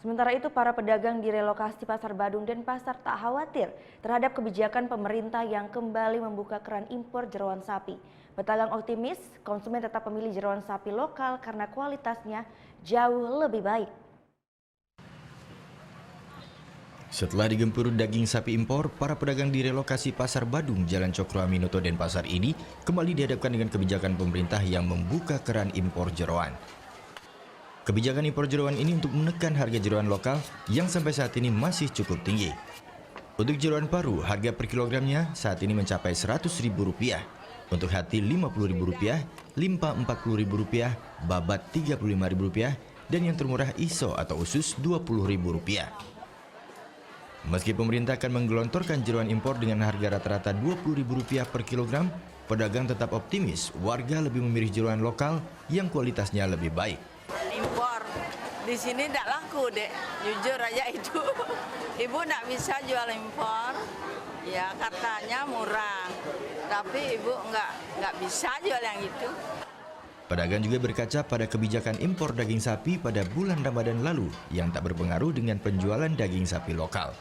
Sementara itu, para pedagang di relokasi Pasar Badung dan Pasar tak khawatir terhadap kebijakan pemerintah yang kembali membuka keran impor jeroan sapi. Pedagang optimis konsumen tetap memilih jeroan sapi lokal karena kualitasnya jauh lebih baik. Setelah digempur daging sapi impor, para pedagang di relokasi Pasar Badung, Jalan Cokro Aminoto dan Pasar ini kembali dihadapkan dengan kebijakan pemerintah yang membuka keran impor jeroan. Kebijakan impor jeroan ini untuk menekan harga jeroan lokal yang sampai saat ini masih cukup tinggi. Untuk jeroan paru, harga per kilogramnya saat ini mencapai Rp100.000. Untuk hati Rp50.000, limpa Rp40.000, babat Rp35.000, dan yang termurah iso atau usus Rp20.000. Meski pemerintah akan menggelontorkan jeroan impor dengan harga rata-rata Rp20.000 per kilogram, pedagang tetap optimis warga lebih memilih jeroan lokal yang kualitasnya lebih baik. Impor di sini tidak laku, dek. Jujur aja itu. Ibu tidak bisa jual impor, ya katanya murah. Tapi ibu nggak bisa jual yang itu. Pedagang juga berkaca pada kebijakan impor daging sapi pada bulan Ramadan lalu yang tak berpengaruh dengan penjualan daging sapi lokal.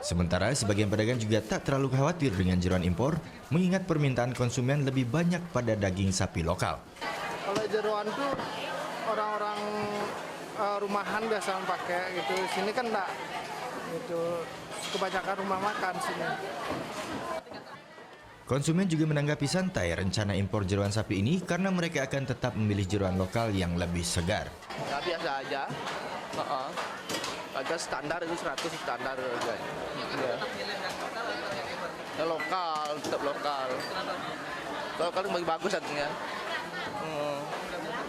Sementara sebagian pedagang juga tak terlalu khawatir dengan jeroan impor, mengingat permintaan konsumen lebih banyak pada daging sapi lokal. Kalau jeroan tuh orang-orang rumahan biasa pakai gitu. Sini kan enggak gitu. Kebanyakan rumah makan sini. Konsumen juga menanggapi santai rencana impor jeroan sapi ini karena mereka akan tetap memilih jeroan lokal yang lebih segar. Ya, biasa aja. Harga standar itu 100 standar aja. Ya, lokal, tetap lokal. Lokal yang lebih bagus artinya.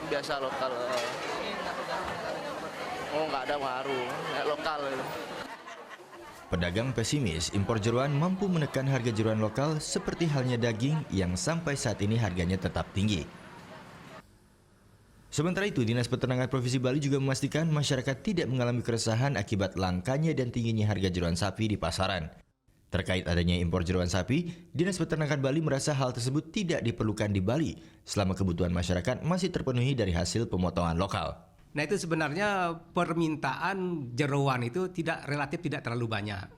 Biasa lokal. Oh, nggak ada waru, ya, lokal. Pedagang pesimis impor jeroan mampu menekan harga jeroan lokal seperti halnya daging yang sampai saat ini harganya tetap tinggi. Sementara itu, Dinas Peternakan Provinsi Bali juga memastikan masyarakat tidak mengalami keresahan akibat langkanya dan tingginya harga jeroan sapi di pasaran. Terkait adanya impor jeroan sapi, Dinas Peternakan Bali merasa hal tersebut tidak diperlukan di Bali selama kebutuhan masyarakat masih terpenuhi dari hasil pemotongan lokal. Nah, itu sebenarnya permintaan jeroan itu relatif tidak terlalu banyak.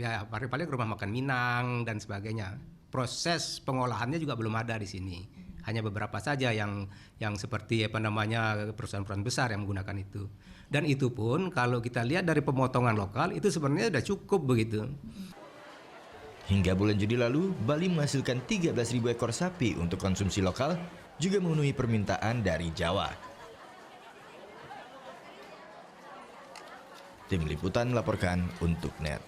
Ya, paling rumah makan Minang dan sebagainya. Proses pengolahannya juga belum ada di sini. Hanya beberapa saja yang seperti perusahaan-perusahaan besar yang menggunakan itu. Dan itu pun kalau kita lihat dari pemotongan lokal itu sebenarnya sudah cukup begitu. Hingga bulan Juli lalu, Bali menghasilkan 13.000 ekor sapi untuk konsumsi lokal, juga memenuhi permintaan dari Jawa. Tim Liputan melaporkan untuk NET.